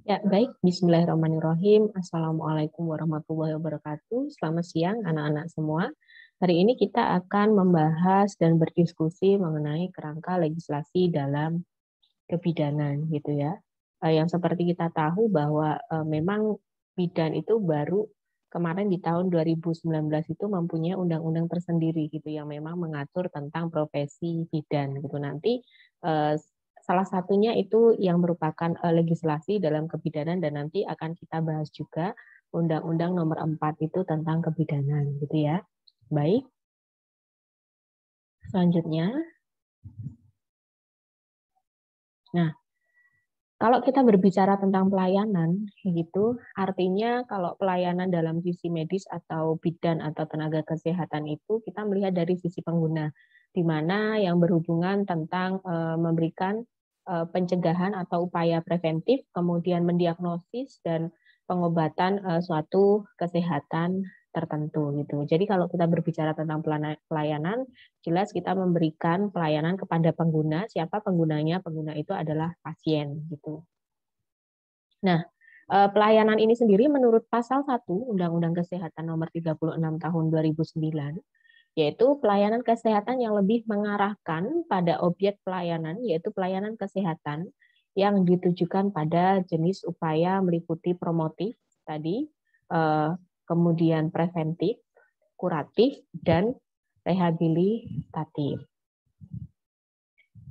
Ya, baik. Bismillahirrahmanirrahim. Assalamualaikum warahmatullahi wabarakatuh. Selamat siang, anak-anak semua. Hari ini kita akan membahas dan berdiskusi mengenai kerangka legislasi dalam kebidanan, gitu ya. Yang seperti kita tahu bahwa memang bidan itu baru kemarin di tahun 2019 itu mempunyai undang-undang tersendiri, gitu, yang memang mengatur tentang profesi bidan, gitu. Nanti salah satunya itu yang merupakan legislasi dalam kebidanan dan nanti akan kita bahas juga Undang-Undang Nomor 4 itu tentang kebidanan, gitu ya. Baik. Selanjutnya. Nah, kalau kita berbicara tentang pelayanan, gitu, artinya kalau pelayanan dalam sisi medis atau bidan atau tenaga kesehatan itu kita melihat dari sisi pengguna, di mana yang berhubungan tentang memberikan pencegahan atau upaya preventif, kemudian mendiagnosis dan pengobatan suatu kesehatan tertentu, gitu. Jadi kalau kita berbicara tentang pelayanan, jelas kita memberikan pelayanan kepada pengguna. Siapa penggunanya? Pengguna itu adalah pasien, gitu. Nah, pelayanan ini sendiri menurut pasal 1 Undang-Undang Kesehatan Nomor 36 Tahun 2009, yaitu pelayanan kesehatan yang lebih mengarahkan pada objek pelayanan, yaitu pelayanan kesehatan yang ditujukan pada jenis upaya meliputi promotif tadi, kemudian preventif, kuratif, dan rehabilitatif.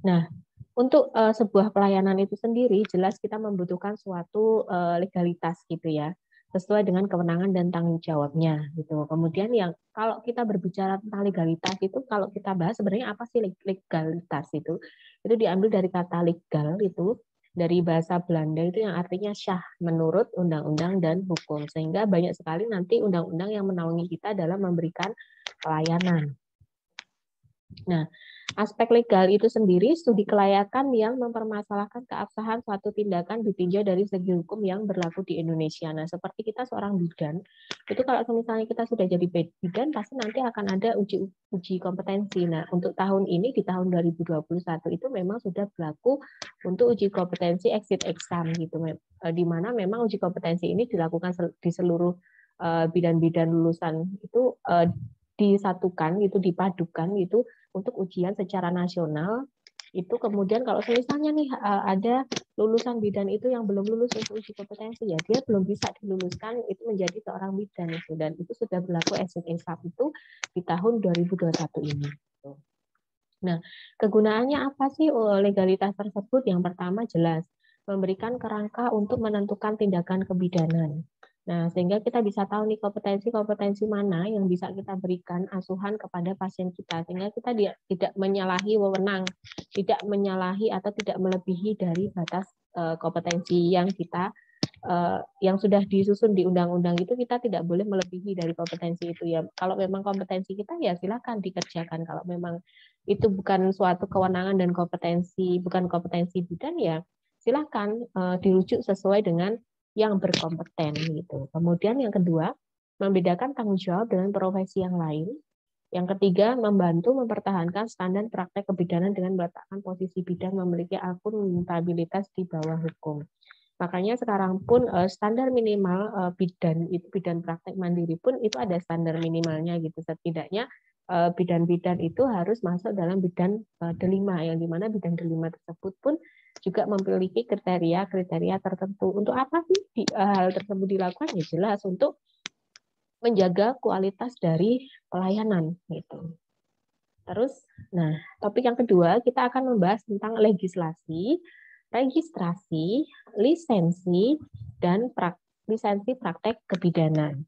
Nah, untuk sebuah pelayanan itu sendiri, jelas kita membutuhkan suatu legalitas, gitu ya, sesuai dengan kewenangan dan tanggung jawabnya, gitu. Kemudian yang kalau kita berbicara tentang legalitas itu, kalau kita bahas sebenarnya apa sih legalitas itu diambil dari kata legal, itu dari bahasa Belanda itu yang artinya syah, menurut undang-undang dan hukum, sehingga banyak sekali nanti undang-undang yang menaungi kita dalam memberikan pelayanan. Nah, aspek legal itu sendiri studi kelayakan yang mempermasalahkan keabsahan suatu tindakan ditinjau dari segi hukum yang berlaku di Indonesia. Nah, seperti kita seorang bidan, itu kalau misalnya kita sudah jadi bidan, pasti nanti akan ada uji kompetensi. Nah, untuk tahun ini, di tahun 2021 itu memang sudah berlaku untuk uji kompetensi exit exam, gitu, di mana memang uji kompetensi ini dilakukan di seluruh bidan-bidan lulusan itu disatukan, gitu, dipadukan, gitu, untuk ujian secara nasional. Itu kemudian kalau misalnya nih ada lulusan bidan itu yang belum lulus untuk uji kompetensi, ya dia belum bisa diluluskan itu menjadi seorang bidan itu, dan itu sudah berlaku exit exam itu di tahun 2021 ini. Nah, kegunaannya apa sih legalitas tersebut? Yang pertama jelas memberikan kerangka untuk menentukan tindakan kebidanan. Nah, sehingga kita bisa tahu nih kompetensi-kompetensi mana yang bisa kita berikan asuhan kepada pasien kita, sehingga kita tidak menyalahi wewenang, tidak menyalahi atau tidak melebihi dari batas kompetensi yang kita yang sudah disusun di undang-undang itu, kita tidak boleh melebihi dari kompetensi itu ya. Kalau memang kompetensi kita ya silakan dikerjakan. Kalau memang itu bukan suatu kewenangan dan bukan kompetensi bidan ya silakan dirujuk sesuai dengan yang berkompeten, gitu. Kemudian yang kedua, membedakan tanggung jawab dengan profesi yang lain. Yang ketiga, membantu mempertahankan standar praktek kebidanan dengan meletakkan posisi bidan memiliki akuntabilitas di bawah hukum. Makanya sekarang pun standar minimal bidan praktek mandiri pun itu ada standar minimalnya, gitu. Setidaknya bidan-bidan itu harus masuk dalam bidan delima, yang dimana bidan delima tersebut pun juga memiliki kriteria tertentu. Untuk apa sih hal tersebut dilakukan? Ya jelas untuk menjaga kualitas dari pelayanan, gitu. Terus, nah, topik yang kedua kita akan membahas tentang legislasi, registrasi, lisensi, dan lisensi praktek kebidanan.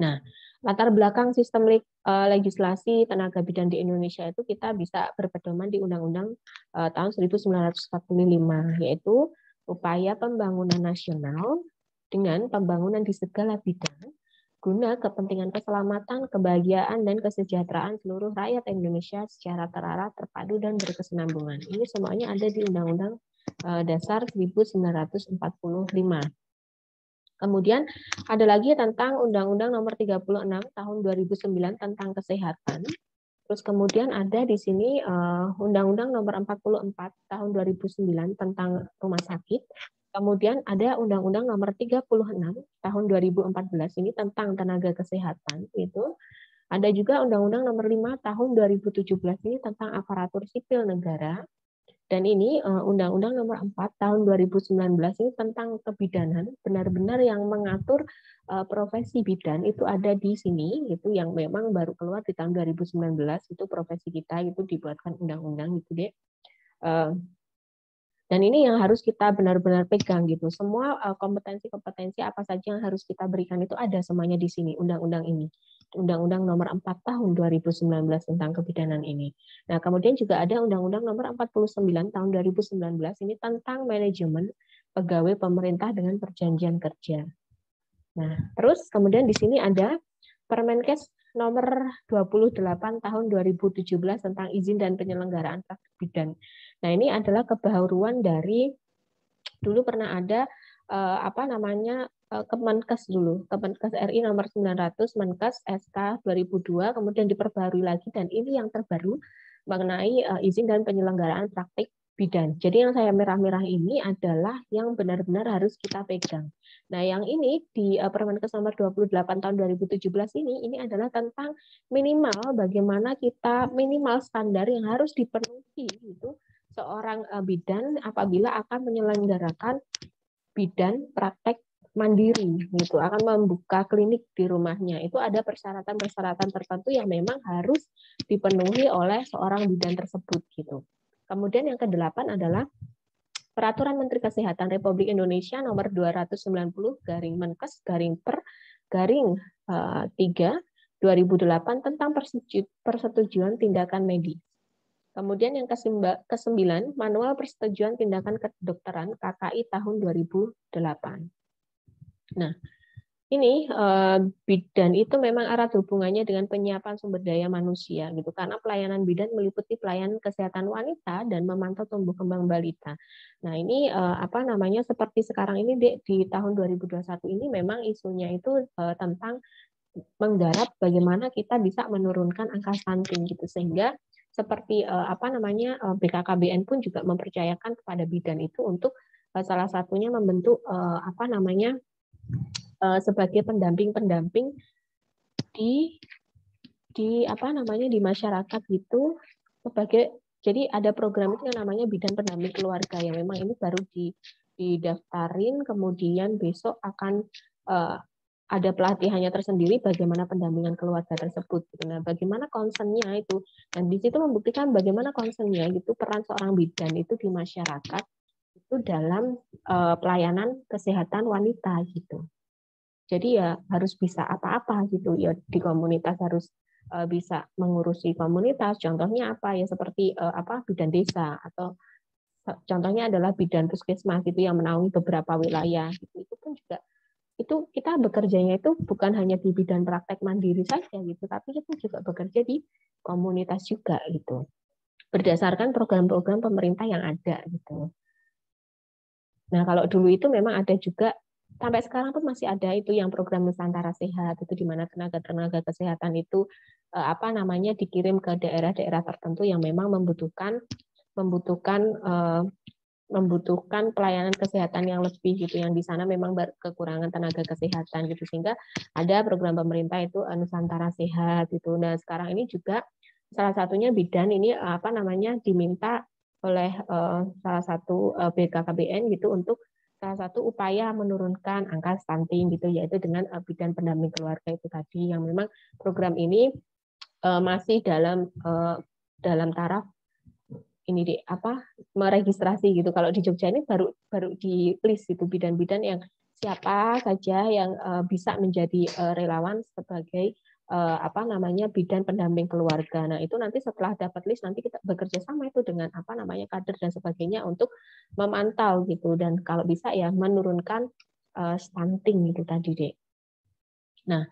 Nah, latar belakang sistem legislasi tenaga bidan di Indonesia itu kita bisa berpedoman di Undang-Undang tahun 1945, yaitu upaya pembangunan nasional dengan pembangunan di segala bidang guna kepentingan keselamatan, kebahagiaan, dan kesejahteraan seluruh rakyat Indonesia secara terarah, terpadu, dan berkesinambungan. Ini semuanya ada di Undang-Undang Dasar 1945. Kemudian ada lagi tentang Undang-Undang Nomor 36 Tahun 2009 tentang kesehatan. Terus kemudian ada di sini Undang-Undang Nomor 44 Tahun 2009 tentang rumah sakit. Kemudian ada Undang-Undang Nomor 36 tahun 2014 ini tentang tenaga kesehatan itu. Ada juga Undang-Undang Nomor 5 tahun 2017 ini tentang aparatur sipil negara. Dan ini Undang-Undang Nomor 4 tahun 2019 ini tentang kebidanan, benar-benar yang mengatur profesi bidan itu ada di sini, itu yang memang baru keluar di tahun 2019, itu profesi kita itu dibuatkan undang-undang gitu deh. Dan ini yang harus kita benar-benar pegang gitu. Semua kompetensi-kompetensi apa saja yang harus kita berikan itu ada semuanya di sini, undang-undang ini. Undang-Undang Nomor 4 tahun 2019 tentang kebidanan ini. Nah, kemudian juga ada Undang-Undang Nomor 49 tahun 2019 ini tentang manajemen pegawai pemerintah dengan perjanjian kerja. Nah, terus kemudian di sini ada Permenkes Nomor 28 tahun 2017 tentang izin dan penyelenggaraan praktik bidan. Nah, ini adalah kebaruan dari dulu pernah ada Kemenkes dulu, Kemenkes RI nomor 900, Menkes SK 2002, kemudian diperbarui lagi dan ini yang terbaru mengenai izin dan penyelenggaraan praktik bidan. Jadi yang saya merah-merah ini adalah yang benar-benar harus kita pegang. Nah, yang ini di Permenkes nomor 28 tahun 2017 ini adalah tentang minimal bagaimana kita minimal standar yang harus dipenuhi gitu seorang bidan apabila akan menyelenggarakan bidan praktek mandiri gitu, akan membuka klinik di rumahnya. Itu ada persyaratan-persyaratan tertentu yang memang harus dipenuhi oleh seorang bidan tersebut gitu. Kemudian yang kedelapan adalah Peraturan Menteri Kesehatan Republik Indonesia nomor 290 garing Menkes garing per garing 3 2008 tentang persetujuan tindakan medis. Kemudian yang ke-9, Manual Persetujuan Tindakan Kedokteran KKI tahun 2008. Nah, ini bidan itu memang erat hubungannya dengan penyiapan sumber daya manusia gitu, karena pelayanan bidan meliputi pelayanan kesehatan wanita dan memantau tumbuh kembang balita. Nah, ini seperti sekarang ini di tahun 2021 ini memang isunya itu tentang menggarap bagaimana kita bisa menurunkan angka stunting gitu, sehingga seperti BKKBN pun juga mempercayakan kepada bidan itu untuk salah satunya membentuk sebagai pendamping-pendamping di di masyarakat gitu, sebagai jadi ada program itu yang namanya bidan pendamping keluarga yang memang ini baru didaftarin, kemudian besok akan ada pelatihannya tersendiri bagaimana pendampingan keluarga tersebut. Nah, bagaimana concern-nya itu, dan di situ membuktikan bagaimana concern-nya gitu, peran seorang bidan itu di masyarakat itu dalam pelayanan kesehatan wanita gitu. Jadi ya harus bisa apa-apa gitu ya di komunitas, harus bisa mengurusi komunitas. Contohnya apa ya, seperti bidan desa, atau contohnya adalah bidan puskesmas itu yang menaungi beberapa wilayah. Itu pun juga itu kita bekerjanya itu bukan hanya di bidang praktek mandiri saja gitu, tapi kita juga bekerja di komunitas juga gitu, berdasarkan program-program pemerintah yang ada gitu. Nah, kalau dulu itu memang ada juga, sampai sekarang pun masih ada itu yang program Nusantara Sehat, itu di mana tenaga-tenaga kesehatan itu dikirim ke daerah-daerah tertentu yang memang membutuhkan pelayanan kesehatan yang lebih gitu, yang di sana memang kekurangan tenaga kesehatan gitu, sehingga ada program pemerintah itu Nusantara Sehat itu. Nah, sekarang ini juga salah satunya bidan ini diminta oleh salah satu BKKBN gitu untuk salah satu upaya menurunkan angka stunting gitu, yaitu dengan bidan pendamping keluarga itu tadi, yang memang program ini masih dalam taraf ini meregistrasi gitu. Kalau di Jogja ini baru di list itu bidan-bidan yang siapa saja yang bisa menjadi relawan sebagai bidan pendamping keluarga. Nah, itu nanti setelah dapat list nanti kita bekerja sama itu dengan kader dan sebagainya untuk memantau gitu, dan kalau bisa ya menurunkan stunting itu tadi, Dek. Nah,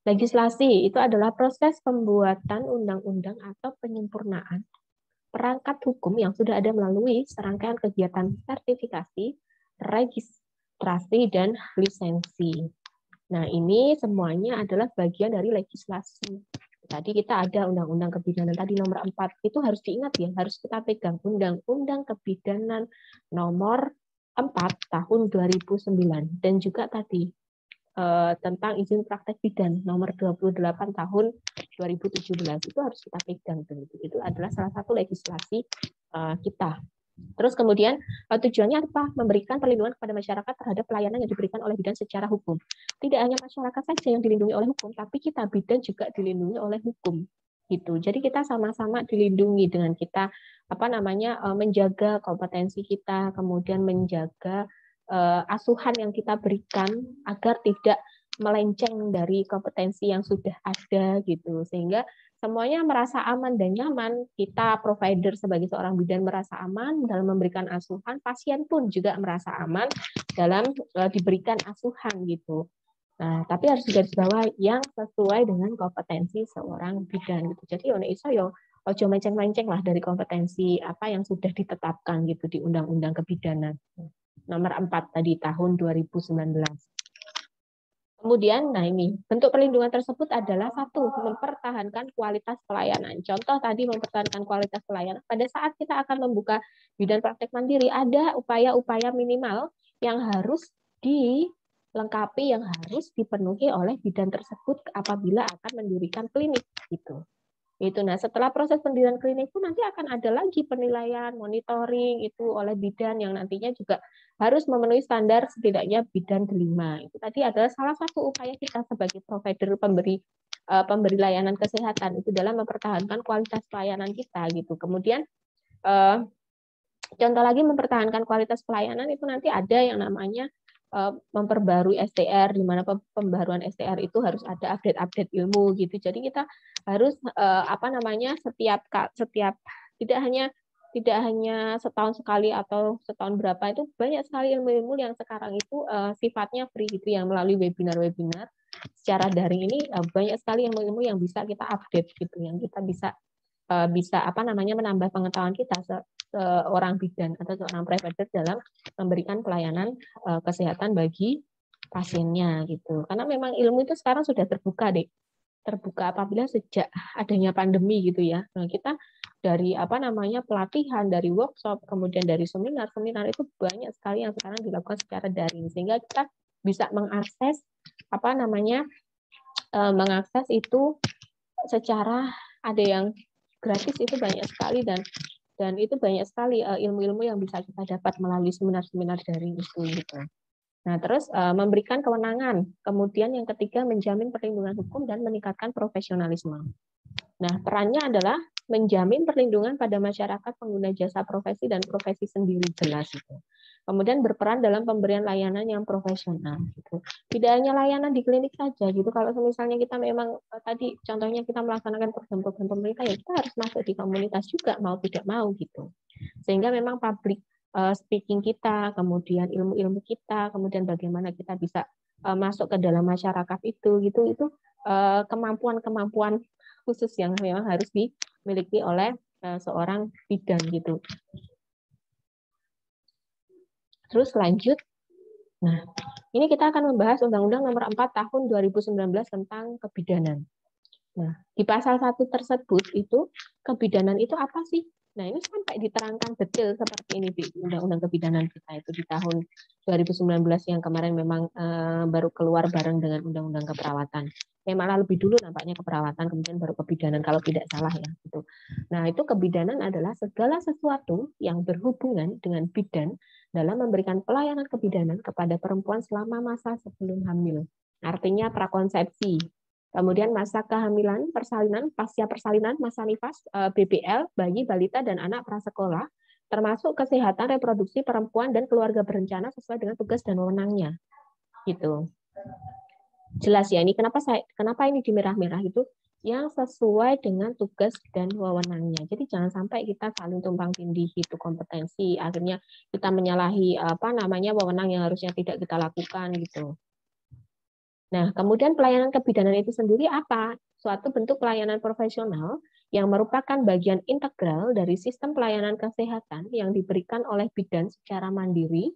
legislasi itu adalah proses pembuatan undang-undang atau penyempurnaan perangkat hukum yang sudah ada melalui serangkaian kegiatan sertifikasi, registrasi, dan lisensi. Nah, ini semuanya adalah bagian dari legislasi. Tadi kita ada Undang-Undang Kebidanan tadi nomor 4, itu harus diingat ya, harus kita pegang Undang-Undang Kebidanan nomor 4 tahun 2009 dan juga tadi tentang izin praktek bidan nomor 28 tahun 2017 itu harus kita pegang. Itu adalah salah satu legislasi kita. Terus kemudian tujuannya apa? Memberikan perlindungan kepada masyarakat terhadap pelayanan yang diberikan oleh bidan secara hukum. Tidak hanya masyarakat saja yang dilindungi oleh hukum, tapi kita bidan juga dilindungi oleh hukum. Gitu. Jadi kita sama-sama dilindungi dengan kita menjaga kompetensi kita, kemudian menjaga asuhan yang kita berikan agar tidak melenceng dari kompetensi yang sudah ada gitu, sehingga semuanya merasa aman dan nyaman. Kita provider sebagai seorang bidan merasa aman dalam memberikan asuhan, pasien pun juga merasa aman dalam diberikan asuhan gitu. Nah, tapi harus digarisbawahi yang sesuai dengan kompetensi seorang bidan gitu. Jadi ono iso yo ojo menceng-menceng lah dari kompetensi apa yang sudah ditetapkan gitu di Undang-Undang Kebidanan nomor 4 tadi tahun 2019. Kemudian, nah ini bentuk perlindungan tersebut adalah satu, mempertahankan kualitas pelayanan. Contoh tadi mempertahankan kualitas pelayanan. Pada saat kita akan membuka bidan praktek mandiri, ada upaya-upaya minimal yang harus dilengkapi, yang harus dipenuhi oleh bidan tersebut apabila akan mendirikan klinik gitu. Itu. Nah, setelah proses pendirian klinik pun nanti akan ada lagi penilaian, monitoring itu oleh bidan yang nantinya juga harus memenuhi standar setidaknya bidan delima. Itu tadi adalah salah satu upaya kita sebagai provider pemberi layanan kesehatan itu dalam mempertahankan kualitas pelayanan kita gitu. Kemudian contoh lagi mempertahankan kualitas pelayanan itu nanti ada yang namanya memperbarui STR, di mana pembaruan STR itu harus ada update-update ilmu gitu. Jadi kita harus setiap tidak hanya setahun sekali atau setahun berapa, itu banyak sekali ilmu-ilmu yang sekarang itu sifatnya free gitu, yang melalui webinar-webinar secara daring ini banyak sekali ilmu-ilmu yang bisa kita update gitu, yang kita bisa menambah pengetahuan kita seorang bidan atau seorang provider dalam memberikan pelayanan kesehatan bagi pasiennya gitu. Karena memang ilmu itu sekarang sudah terbuka apabila sejak adanya pandemi gitu ya. Nah, kita dari pelatihan, dari workshop, kemudian dari seminar itu banyak sekali yang sekarang dilakukan secara daring, sehingga kita bisa mengakses mengakses itu secara ada yang gratis, itu banyak sekali, dan itu banyak sekali ilmu-ilmu yang bisa kita dapat melalui seminar-seminar daring itu gitu. Nah, terus memberikan kewenangan. Kemudian yang ketiga, menjamin perlindungan hukum dan meningkatkan profesionalisme. Nah, perannya adalah menjamin perlindungan pada masyarakat pengguna jasa profesi dan profesi sendiri, jelas itu. Kemudian berperan dalam pemberian layanan yang profesional gitu. Tidak hanya layanan di klinik saja gitu. Kalau misalnya kita memang tadi contohnya kita melaksanakan program-program pemerintah, ya kita harus masuk di komunitas juga mau tidak mau gitu. Sehingga memang public speaking kita, kemudian ilmu-ilmu kita, kemudian bagaimana kita bisa masuk ke dalam masyarakat itu kemampuan-kemampuan khusus yang memang harus dimiliki oleh seorang bidan gitu. Terus lanjut. Nah, ini kita akan membahas Undang-Undang Nomor 4 Tahun 2019 tentang kebidanan. Nah, di pasal 1 tersebut itu kebidanan itu apa sih? Nah, ini sampai diterangkan detail seperti ini di Undang-Undang Kebidanan kita itu di tahun 2019 yang kemarin memang baru keluar bareng dengan Undang-Undang Keperawatan. Malah lebih dulu nampaknya keperawatan, kemudian baru kebidanan kalau tidak salah ya. Gitu. Nah, itu kebidanan adalah segala sesuatu yang berhubungan dengan bidan dalam memberikan pelayanan kebidanan kepada perempuan selama masa sebelum hamil. Artinya prakonsepsi, kemudian masa kehamilan, persalinan, pasca persalinan, masa nifas, BBL, bayi, balita, dan anak prasekolah, termasuk kesehatan reproduksi perempuan dan keluarga berencana sesuai dengan tugas dan wewenangnya. Gitu. Jelas ya, ini kenapa ini di merah-merah itu yang sesuai dengan tugas dan wewenangnya. Jadi jangan sampai kita saling tumpang tindih itu kompetensi, akhirnya kita menyalahi wewenang yang harusnya tidak kita lakukan gitu. Nah, kemudian pelayanan kebidanan itu sendiri apa? Suatu bentuk pelayanan profesional yang merupakan bagian integral dari sistem pelayanan kesehatan yang diberikan oleh bidan secara mandiri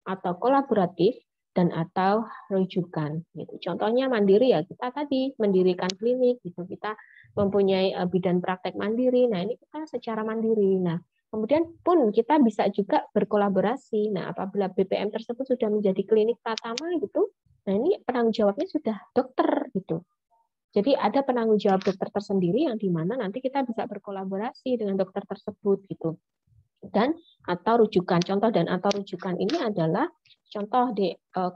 atau kolaboratif dan atau rujukan. Gitu. Contohnya mandiri ya, kita tadi mendirikan klinik, gitu. Kita mempunyai bidan praktek mandiri. Nah, ini kita secara mandiri. Nah, Kemudian pun kita bisa juga berkolaborasi. Nah, apabila BPM tersebut sudah menjadi klinik pratama gitu, nah ini penanggung jawabnya sudah dokter gitu. Jadi ada penanggung jawab dokter tersendiri yang di mana nanti kita bisa berkolaborasi dengan dokter tersebut gitu. Dan atau rujukan, contoh dan atau rujukan ini adalah contoh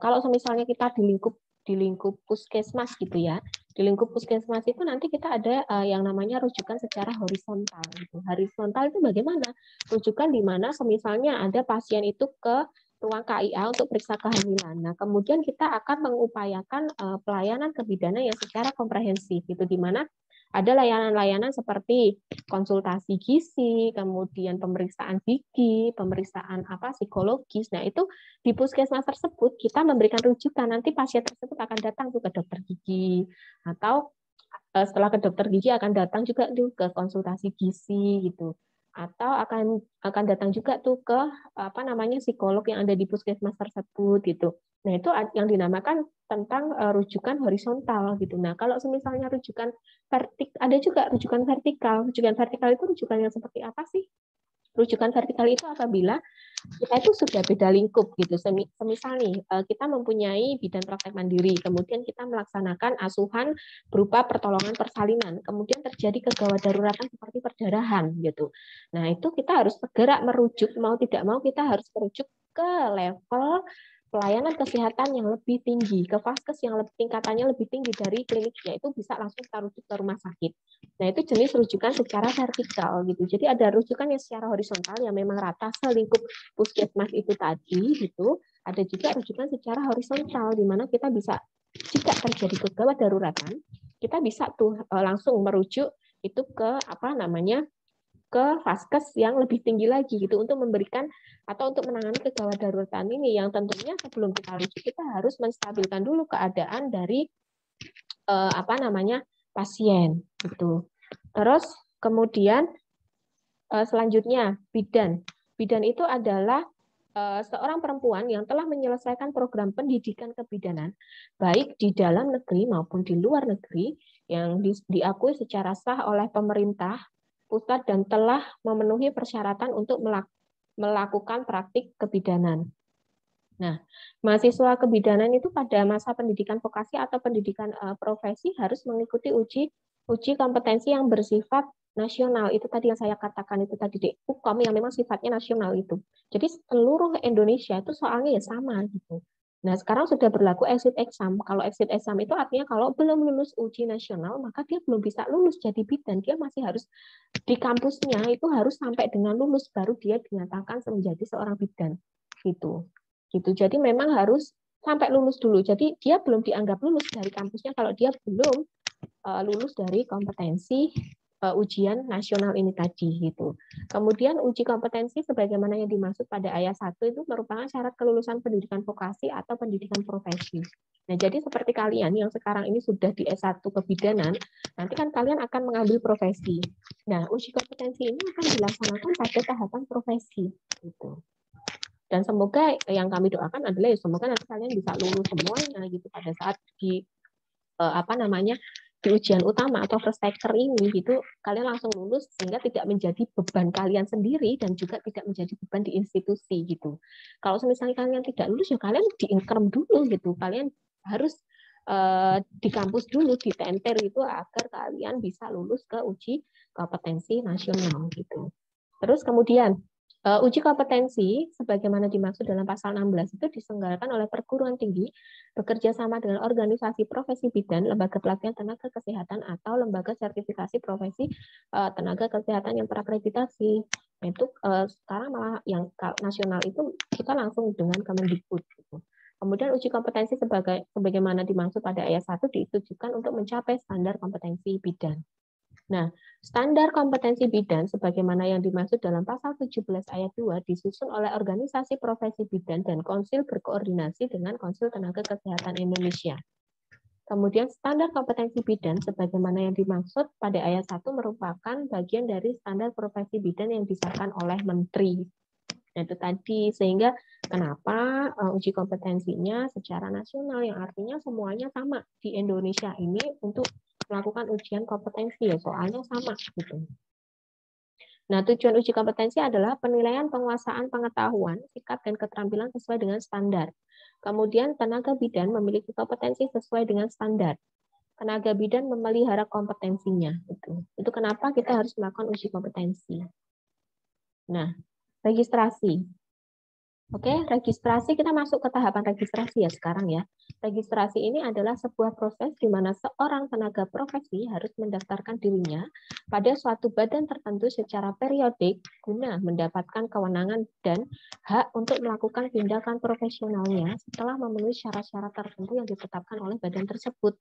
kalau misalnya kita di lingkup puskesmas gitu ya. Di lingkup puskesmas itu nanti kita ada yang namanya rujukan secara horizontal gitu. Horizontal itu bagaimana? Rujukan di mana misalnya ada pasien itu ke ruang KIA untuk periksa kehamilan. Nah, kemudian kita akan mengupayakan pelayanan kebidanan yang secara komprehensif itu di mana ada layanan-layanan seperti konsultasi gizi, kemudian pemeriksaan gigi, pemeriksaan psikologis. Nah, itu di puskesmas tersebut kita memberikan rujukan, nanti pasien tersebut akan datang ke dokter gigi atau setelah ke dokter gigi akan datang juga tuh ke konsultasi gizi gitu. Atau akan datang juga tuh ke psikolog yang ada di puskesmas tersebut gitu. Nah, itu yang dinamakan tentang rujukan horizontal gitu. Nah, kalau misalnya rujukan ada juga rujukan vertikal. Rujukan vertikal itu rujukan yang seperti apa sih? Rujukan vertikal itu apabila kita itu sudah beda lingkup gitu. Semisal nih, kita mempunyai bidan praktek mandiri, kemudian kita melaksanakan asuhan berupa pertolongan persalinan, kemudian terjadi kegawat daruratan seperti perdarahan gitu. Nah, itu kita harus segera merujuk, mau tidak mau kita harus merujuk ke level pelayanan kesehatan yang lebih tinggi, ke vaskes yang tingkatannya lebih tinggi dari klinik, yaitu bisa langsung kita rujuk ke rumah sakit. Nah, itu jenis rujukan secara vertikal gitu. Jadi ada rujukan yang secara horizontal yang memang rata selingkup puskesmas itu tadi gitu. Ada juga rujukan secara horizontal di mana kita bisa jika terjadi kegawat daruratan, kita bisa tuh langsung merujuk itu ke ke vaskes yang lebih tinggi lagi gitu untuk memberikan atau untuk menangani kegawat daruratan ini yang tentunya sebelum kita rujuk kita harus menstabilkan dulu keadaan dari pasien gitu. Terus kemudian selanjutnya bidan. Bidan itu adalah seorang perempuan yang telah menyelesaikan program pendidikan kebidanan baik di dalam negeri maupun di luar negeri yang diakui secara sah oleh pemerintah pusat dan telah memenuhi persyaratan untuk melakukan praktik kebidanan. Nah, mahasiswa kebidanan itu pada masa pendidikan vokasi atau pendidikan profesi harus mengikuti uji kompetensi yang bersifat nasional. Itu tadi yang saya katakan itu tadi di UKOM yang memang sifatnya nasional itu. Jadi seluruh Indonesia itu soalnya ya sama gitu. Nah, sekarang sudah berlaku exit exam. Kalau exit exam itu artinya kalau belum lulus uji nasional, maka dia belum bisa lulus jadi bidan. Dia masih harus di kampusnya itu harus sampai dengan lulus baru dia dinyatakan menjadi seorang bidan gitu. Jadi memang harus sampai lulus dulu. Jadi dia belum dianggap lulus dari kampusnya kalau dia belum lulus dari kompetensi ujian nasional ini tadi gitu. Kemudian uji kompetensi sebagaimana yang dimaksud pada ayat 1 itu merupakan syarat kelulusan pendidikan vokasi atau pendidikan profesi. Nah, jadi seperti kalian yang sekarang ini sudah di S1 kebidanan, nanti kan kalian akan mengambil profesi. Nah, uji kompetensi ini akan dilaksanakan pada tahapan profesi gitu. Dan semoga yang kami doakan adalah semoga nanti kalian bisa lulus semuanya gitu pada saat di di ujian utama atau first taker ini gitu kalian langsung lulus sehingga tidak menjadi beban kalian sendiri dan juga tidak menjadi beban di institusi gitu. Kalau misalnya kalian tidak lulus ya kalian diinkrem dulu gitu. Kalian harus di kampus dulu di tenter itu agar kalian bisa lulus ke uji kompetensi nasional gitu. Terus kemudian uji kompetensi sebagaimana dimaksud dalam pasal 16 itu diselenggarakan oleh perguruan tinggi bekerja sama dengan organisasi profesi bidan, lembaga pelatihan tenaga kesehatan atau lembaga sertifikasi profesi tenaga kesehatan yang terakreditasi. Itu sekarang malah yang nasional itu kita langsung dengan Kemendikbud gitu. Kemudian uji kompetensi sebagaimana dimaksud pada ayat 1 ditujukan untuk mencapai standar kompetensi bidan. Nah, standar kompetensi bidan sebagaimana yang dimaksud dalam pasal 17 ayat 2 disusun oleh organisasi profesi bidan dan konsil berkoordinasi dengan Konsil Tenaga Kesehatan Indonesia. Kemudian standar kompetensi bidan sebagaimana yang dimaksud pada ayat 1 merupakan bagian dari standar profesi bidan yang disahkan oleh Menteri. Nah, itu tadi sehingga kenapa uji kompetensinya secara nasional yang artinya semuanya sama di Indonesia ini untuk melakukan ujian kompetensi ya soalnya sama gitu. Nah, tujuan uji kompetensi adalah penilaian penguasaan pengetahuan, sikap, dan keterampilan sesuai dengan standar. Kemudian, tenaga bidan memiliki kompetensi sesuai dengan standar. Tenaga bidan memelihara kompetensinya. Itu kenapa kita harus melakukan uji kompetensi. Nah, registrasi. Oke, registrasi, kita masuk ke tahapan registrasi ya sekarang ya. Registrasi ini adalah sebuah proses di mana seorang tenaga profesi harus mendaftarkan dirinya pada suatu badan tertentu secara periodik guna mendapatkan kewenangan dan hak untuk melakukan tindakan profesionalnya setelah memenuhi syarat-syarat tertentu yang ditetapkan oleh badan tersebut.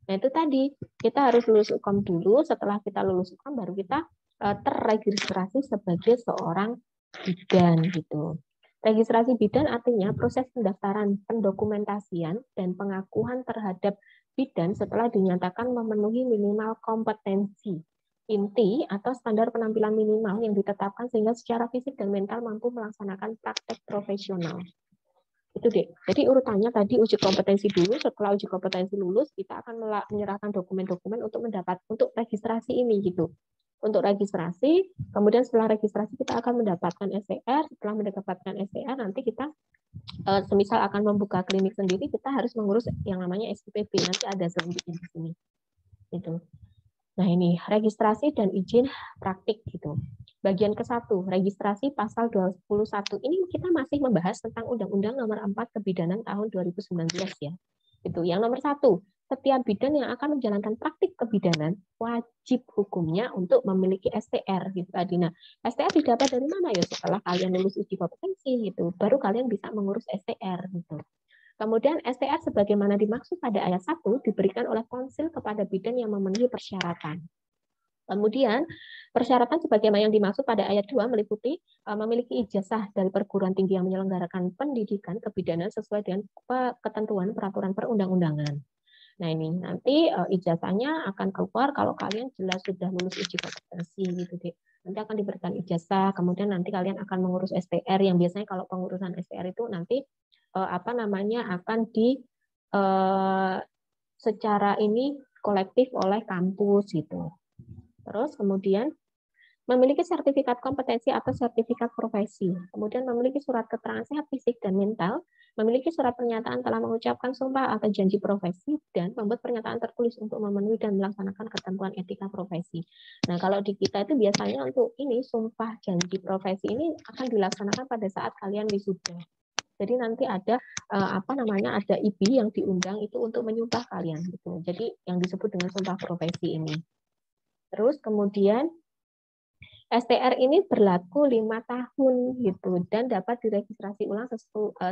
Nah, itu tadi, kita harus lulus UKOM dulu, setelah kita lulus UKOM baru kita terregistrasi sebagai seorang bidan gitu. Registrasi bidan artinya proses pendaftaran, pendokumentasian, dan pengakuan terhadap bidan setelah dinyatakan memenuhi minimal kompetensi inti atau standar penampilan minimal yang ditetapkan sehingga secara fisik dan mental mampu melaksanakan praktek profesional. Itu deh. Jadi urutannya tadi uji kompetensi dulu, setelah uji kompetensi lulus, kita akan menyerahkan dokumen-dokumen untuk registrasi ini gitu. Untuk registrasi, kemudian setelah registrasi kita akan mendapatkan STR, setelah mendapatkan STR nanti kita semisal akan membuka klinik sendiri, kita harus mengurus yang namanya SIPP, nanti ada selanjutnya di sini. Gitu. Nah, ini registrasi dan izin praktik gitu. Bagian ke-1, registrasi pasal 21. Ini kita masih membahas tentang Undang-Undang Nomor 4 Kebidanan tahun 2019 ya. Itu yang nomor 1. Setiap bidan yang akan menjalankan praktik kebidanan wajib hukumnya untuk memiliki STR gitu tadi. Nah, STR didapat dari mana ya? Setelah kalian lulus uji kompetensi gitu, baru kalian bisa mengurus STR gitu. Kemudian STR sebagaimana dimaksud pada ayat 1 diberikan oleh konsil kepada bidan yang memenuhi persyaratan. Kemudian, persyaratan sebagaimana yang dimaksud pada ayat 2 meliputi memiliki ijazah dari perguruan tinggi yang menyelenggarakan pendidikan kebidanan sesuai dengan ketentuan peraturan perundang-undangan. Nah, ini nanti ijazahnya akan keluar kalau kalian jelas sudah lulus uji kompetensi gitu deh. Nanti akan diberikan ijazah, kemudian nanti kalian akan mengurus STR yang biasanya kalau pengurusan STR itu nanti akan secara ini kolektif oleh kampus gitu. Terus kemudian memiliki sertifikat kompetensi atau sertifikat profesi, kemudian memiliki surat keterangan sehat fisik dan mental, memiliki surat pernyataan telah mengucapkan sumpah atau janji profesi, dan membuat pernyataan tertulis untuk memenuhi dan melaksanakan ketentuan etika profesi. Nah, kalau di kita itu biasanya untuk ini sumpah janji profesi ini akan dilaksanakan pada saat kalian wisuda. Jadi nanti ada ada IB yang diundang itu untuk menyumpah kalian gitu. Jadi yang disebut dengan sumpah profesi ini. Terus kemudian STR ini berlaku 5 tahun gitu dan dapat diregistrasi ulang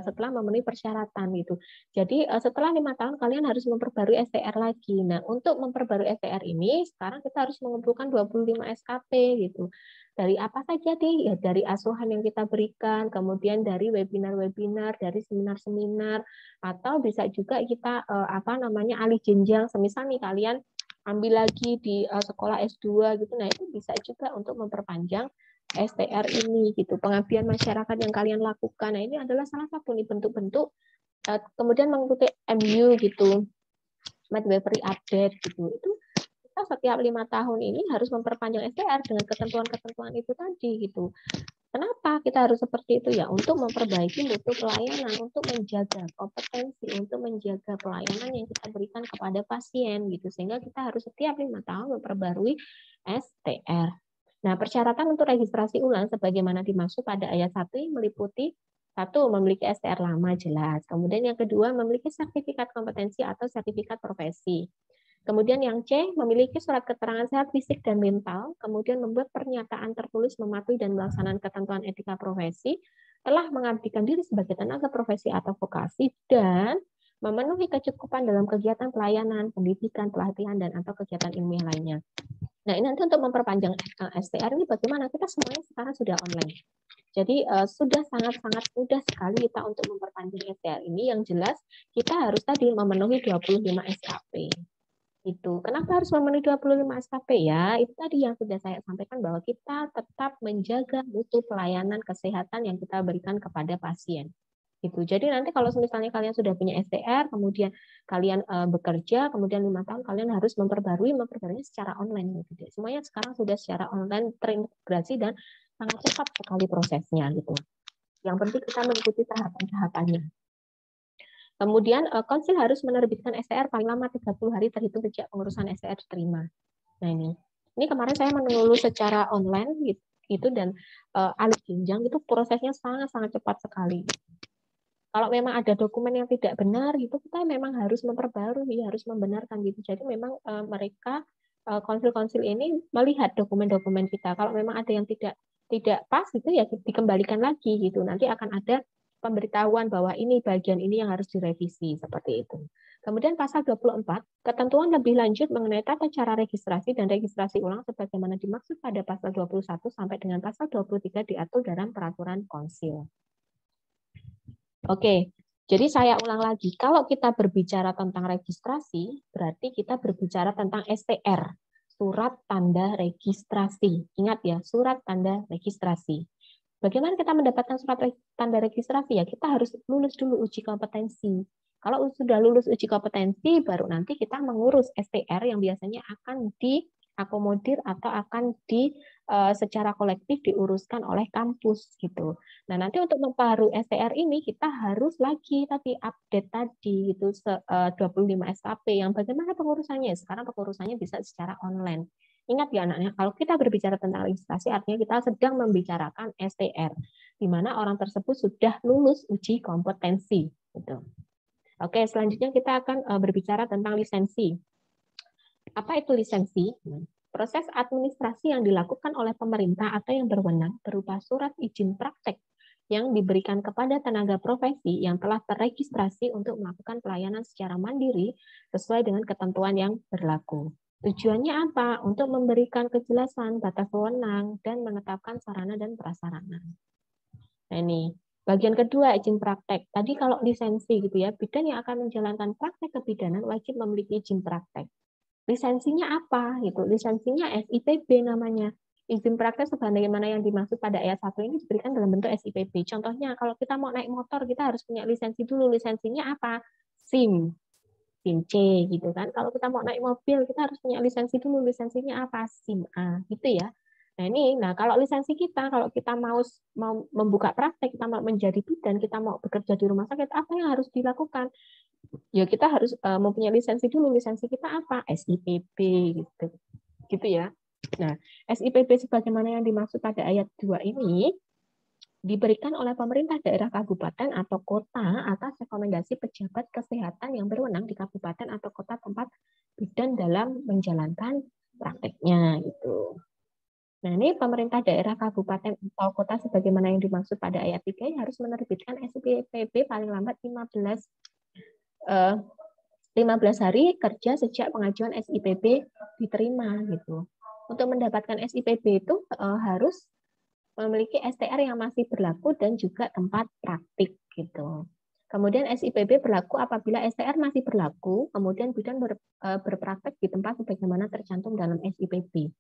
setelah memenuhi persyaratan gitu. Jadi setelah 5 tahun kalian harus memperbarui STR lagi. Nah, untuk memperbarui STR ini sekarang kita harus mengumpulkan 25 SKP gitu. Dari apa saja nih? Ya dari asuhan yang kita berikan, kemudian dari webinar-webinar, dari seminar-seminar, atau bisa juga kita alih jenjang. Semisal nih kalian ambil lagi di sekolah S2 gitu. Nah, itu bisa juga untuk memperpanjang STR ini gitu. Pengabdian masyarakat yang kalian lakukan. Nah, ini adalah salah satu nih bentuk-bentuk kemudian mengikuti MU gitu. Midwifery update gitu. Itu kita setiap 5 tahun ini harus memperpanjang STR dengan ketentuan-ketentuan itu tadi gitu. Kenapa kita harus seperti itu ya? Untuk memperbaiki mutu pelayanan, untuk menjaga kompetensi, untuk menjaga pelayanan yang kita berikan kepada pasien gitu. Sehingga kita harus setiap 5 tahun memperbarui STR. Nah, persyaratan untuk registrasi ulang sebagaimana dimaksud pada ayat 1 yang meliputi 1. Memiliki STR lama jelas. Kemudian yang kedua, memiliki sertifikat kompetensi atau sertifikat profesi. Kemudian yang C, memiliki surat keterangan sehat fisik dan mental, kemudian membuat pernyataan tertulis mematuhi dan melaksanakan ketentuan etika profesi, telah mengabdikan diri sebagai tenaga profesi atau vokasi, dan memenuhi kecukupan dalam kegiatan pelayanan, pendidikan, pelatihan, dan atau kegiatan ilmiah lainnya. Nah, ini nanti untuk memperpanjang STR ini bagaimana? Kita semuanya sekarang sudah online. Jadi sudah sangat-sangat mudah sekali kita untuk memperpanjang STR ini. Yang jelas kita harus tadi memenuhi 25 SKP. Itu. Kenapa harus memenuhi 25 SKP ya? Itu tadi yang sudah saya sampaikan bahwa kita tetap menjaga mutu pelayanan kesehatan yang kita berikan kepada pasien. Gitu. Jadi nanti kalau misalnya kalian sudah punya STR, kemudian kalian bekerja, kemudian 5 tahun kalian harus memperbaruinya secara online. Gitu. Semuanya sekarang sudah secara online terintegrasi dan sangat cepat sekali prosesnya. Gitu. Yang penting kita mengikuti tahapan-tahapannya. Kemudian konsil harus menerbitkan STR paling lama 30 hari terhitung sejak pengurusan STR diterima. Nah ini kemarin saya menulis secara online gitu dan alih jenjang itu prosesnya sangat-sangat cepat sekali. Kalau memang ada dokumen yang tidak benar itu kita memang harus memperbarui, harus membenarkan gitu. Jadi memang mereka konsil-konsil ini melihat dokumen-dokumen kita. Kalau memang ada yang tidak pas itu ya dikembalikan lagi gitu. Nanti akan ada pemberitahuan bahwa ini bagian ini yang harus direvisi seperti itu. Kemudian pasal 24, ketentuan lebih lanjut mengenai tata cara registrasi dan registrasi ulang sebagaimana dimaksud pada pasal 21 sampai dengan pasal 23 diatur dalam peraturan konsil. Oke, jadi saya ulang lagi. Kalau kita berbicara tentang registrasi, berarti kita berbicara tentang STR, surat tanda registrasi. Ingat ya, surat tanda registrasi. Bagaimana kita mendapatkan surat tanda registrasi? Ya, kita harus lulus dulu uji kompetensi. Kalau sudah lulus uji kompetensi, baru nanti kita mengurus STR yang biasanya akan diakomodir atau akan secara kolektif diuruskan oleh kampus gitu. Nah, nanti untuk memperbarui STR ini kita harus lagi tadi update tadi itu 25 SKP yang bagaimana pengurusannya? Sekarang pengurusannya bisa secara online. Ingat ya anaknya, kalau kita berbicara tentang registrasi artinya kita sedang membicarakan STR di mana orang tersebut sudah lulus uji kompetensi gitu. Oke, selanjutnya kita akan berbicara tentang lisensi. Apa itu lisensi? Proses administrasi yang dilakukan oleh pemerintah atau yang berwenang berupa surat izin praktek yang diberikan kepada tenaga profesi yang telah terregistrasi untuk melakukan pelayanan secara mandiri sesuai dengan ketentuan yang berlaku. Tujuannya apa? Untuk memberikan kejelasan batas wewenang dan menetapkan sarana dan prasarana. Nah ini, bagian kedua izin praktek. Tadi kalau lisensi gitu ya, bidan yang akan menjalankan praktek kebidanan wajib memiliki izin praktek. Lisensinya apa? Gitu. Lisensinya SIPB namanya. Izin praktek sebagaimana yang dimaksud pada ayat 1 ini diberikan dalam bentuk SIPB. Contohnya, kalau kita mau naik motor, kita harus punya lisensi dulu. Lisensinya apa? SIM. SIM C gitu kan. Kalau kita mau naik mobil, kita harus punya lisensi dulu. Lisensinya apa? SIM A gitu ya. Nah kalau lisensi kita, kalau kita mau membuka praktek, kita mau menjadi bidan, kita mau bekerja di rumah sakit, apa yang harus dilakukan? Ya kita harus mempunyai lisensi dulu. Lisensi kita apa? SIPB gitu. Gitu ya. Nah, SIPB sebagaimana yang dimaksud pada ayat 2 ini diberikan oleh pemerintah daerah kabupaten atau kota atas rekomendasi pejabat kesehatan yang berwenang di kabupaten atau kota tempat bidan dalam menjalankan prakteknya gitu. Nah, ini pemerintah daerah kabupaten atau kota sebagaimana yang dimaksud pada ayat 3 harus menerbitkan SIPB paling lambat 15 hari kerja sejak pengajuan SIPB diterima gitu. Untuk mendapatkan SIPB itu harus memiliki STR yang masih berlaku dan juga tempat praktik gitu. Kemudian SIPB berlaku apabila STR masih berlaku, kemudian bidan berpraktek di tempat sebagaimana tercantum dalam SIPB.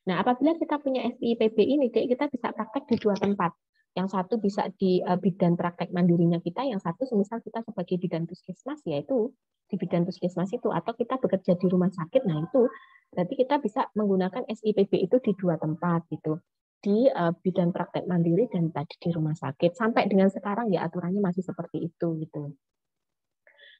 Nah, apabila kita punya SIPB ini, kita bisa praktek di 2 tempat. Yang satu bisa di bidan praktek mandirinya kita, yang satu semisal kita sebagai bidan puskesmas, yaitu di bidan puskesmas itu, atau kita bekerja di rumah sakit, nah itu berarti kita bisa menggunakan SIPB itu di 2 tempat gitu, di bidan praktek mandiri dan tadi di rumah sakit. Sampai dengan sekarang ya aturannya masih seperti itu gitu.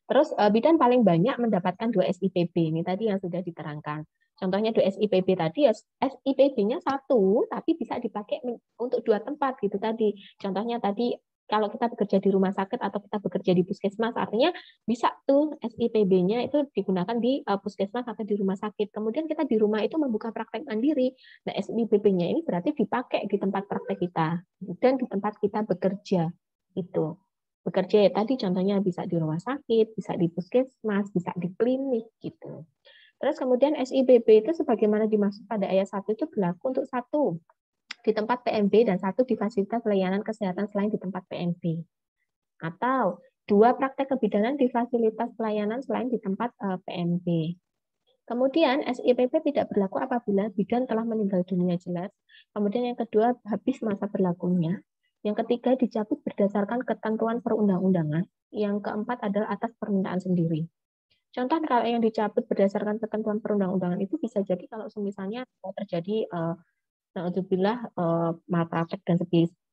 Terus bidan paling banyak mendapatkan 2 SIPB ini tadi yang sudah diterangkan. Contohnya 2 SIPB tadi ya SIPB-nya 1 tapi bisa dipakai untuk 2 tempat gitu tadi. Contohnya tadi kalau kita bekerja di rumah sakit atau kita bekerja di puskesmas artinya bisa tuh SIPB-nya itu digunakan di puskesmas atau di rumah sakit. Kemudian kita di rumah itu membuka praktek mandiri. Nah, SIPB-nya ini berarti dipakai di tempat praktek kita dan di tempat kita bekerja itu. Bekerja ya tadi contohnya bisa di rumah sakit, bisa di puskesmas, bisa di klinik gitu. Terus kemudian SIPB itu sebagaimana dimaksud pada ayat 1 itu berlaku untuk 1 di tempat PMB dan 1 di fasilitas layanan kesehatan selain di tempat PMB. Atau 2 praktek kebidanan di fasilitas pelayanan selain di tempat PMB. Kemudian SIPB tidak berlaku apabila bidan telah meninggal dunia jelas. Kemudian yang kedua habis masa berlakunya. Yang ketiga, dicabut berdasarkan ketentuan perundang-undangan. Yang keempat adalah atas permintaan sendiri. Contoh kalau yang dicabut berdasarkan ketentuan perundang-undangan itu bisa jadi kalau misalnya terjadi naudzubillah malpraktek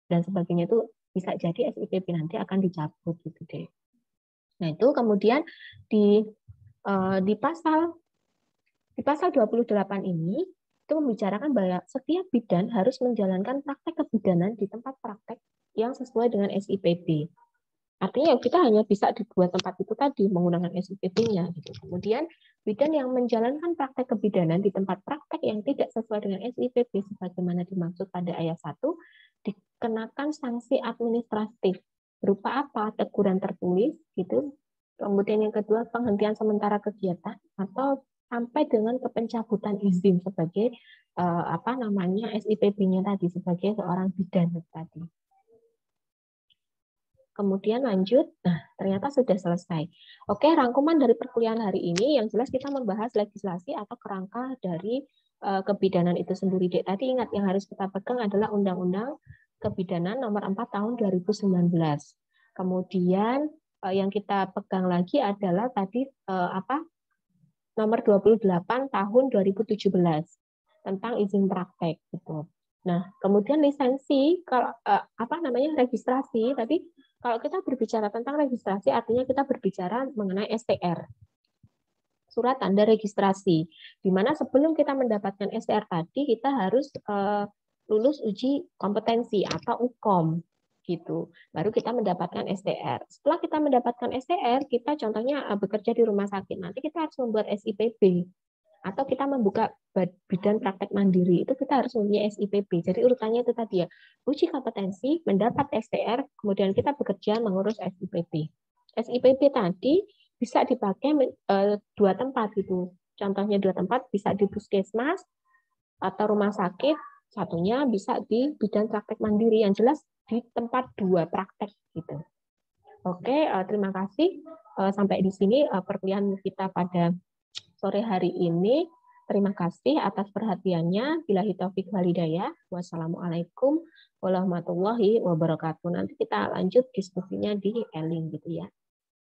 dan sebagainya itu bisa jadi SIPP nanti akan dicabut gitu deh. Nah, itu kemudian di di pasal 28 ini itu membicarakan bahwa setiap bidan harus menjalankan praktek kebidanan di tempat praktek yang sesuai dengan SIPP. Artinya kita hanya bisa di dua tempat itu tadi menggunakan SIPP-nya. Gitu. Kemudian bidan yang menjalankan praktek kebidanan di tempat praktek yang tidak sesuai dengan SIPP sebagaimana dimaksud pada ayat 1 dikenakan sanksi administratif berupa apa? Teguran tertulis gitu. Kemudian yang kedua penghentian sementara kegiatan atau sampai dengan pencabutan izin sebagai SIPP-nya tadi sebagai seorang bidan tadi. Kemudian lanjut, nah ternyata sudah selesai. Oke, rangkuman dari perkuliahan hari ini yang jelas kita membahas legislasi atau kerangka dari kebidanan itu sendiri. Dek, tadi ingat yang harus kita pegang adalah Undang-Undang Kebidanan Nomor 4 Tahun 2019. Kemudian yang kita pegang lagi adalah tadi Nomor 28 Tahun 2017 tentang izin praktek gitu. Nah, kemudian lisensi kalau registrasi tadi kalau kita berbicara tentang registrasi artinya kita berbicara mengenai STR. Surat tanda registrasi. Di mana sebelum kita mendapatkan STR tadi kita harus lulus uji kompetensi atau UKOM gitu. Baru kita mendapatkan STR. Setelah kita mendapatkan STR, kita contohnya bekerja di rumah sakit. Nanti kita harus membuat SIPP atau kita membuka bidan praktek mandiri, itu kita harus mempunyai SIPP. Jadi urutannya itu tadi ya, uji kompetensi, mendapat STR, kemudian kita bekerja mengurus SIPP. SIPP tadi bisa dipakai dua tempat gitu. Contohnya dua tempat, bisa di puskesmas atau rumah sakit, satunya bisa di bidan praktek mandiri, yang jelas di tempat dua praktek gitu. Oke, terima kasih. Sampai di sini perkuliahan kita pada sore hari ini. Terima kasih atas perhatiannya. Billahi taufik wal hidayah. Wassalamualaikum warahmatullahi wabarakatuh. Nanti kita lanjut diskusinya di e-link gitu ya.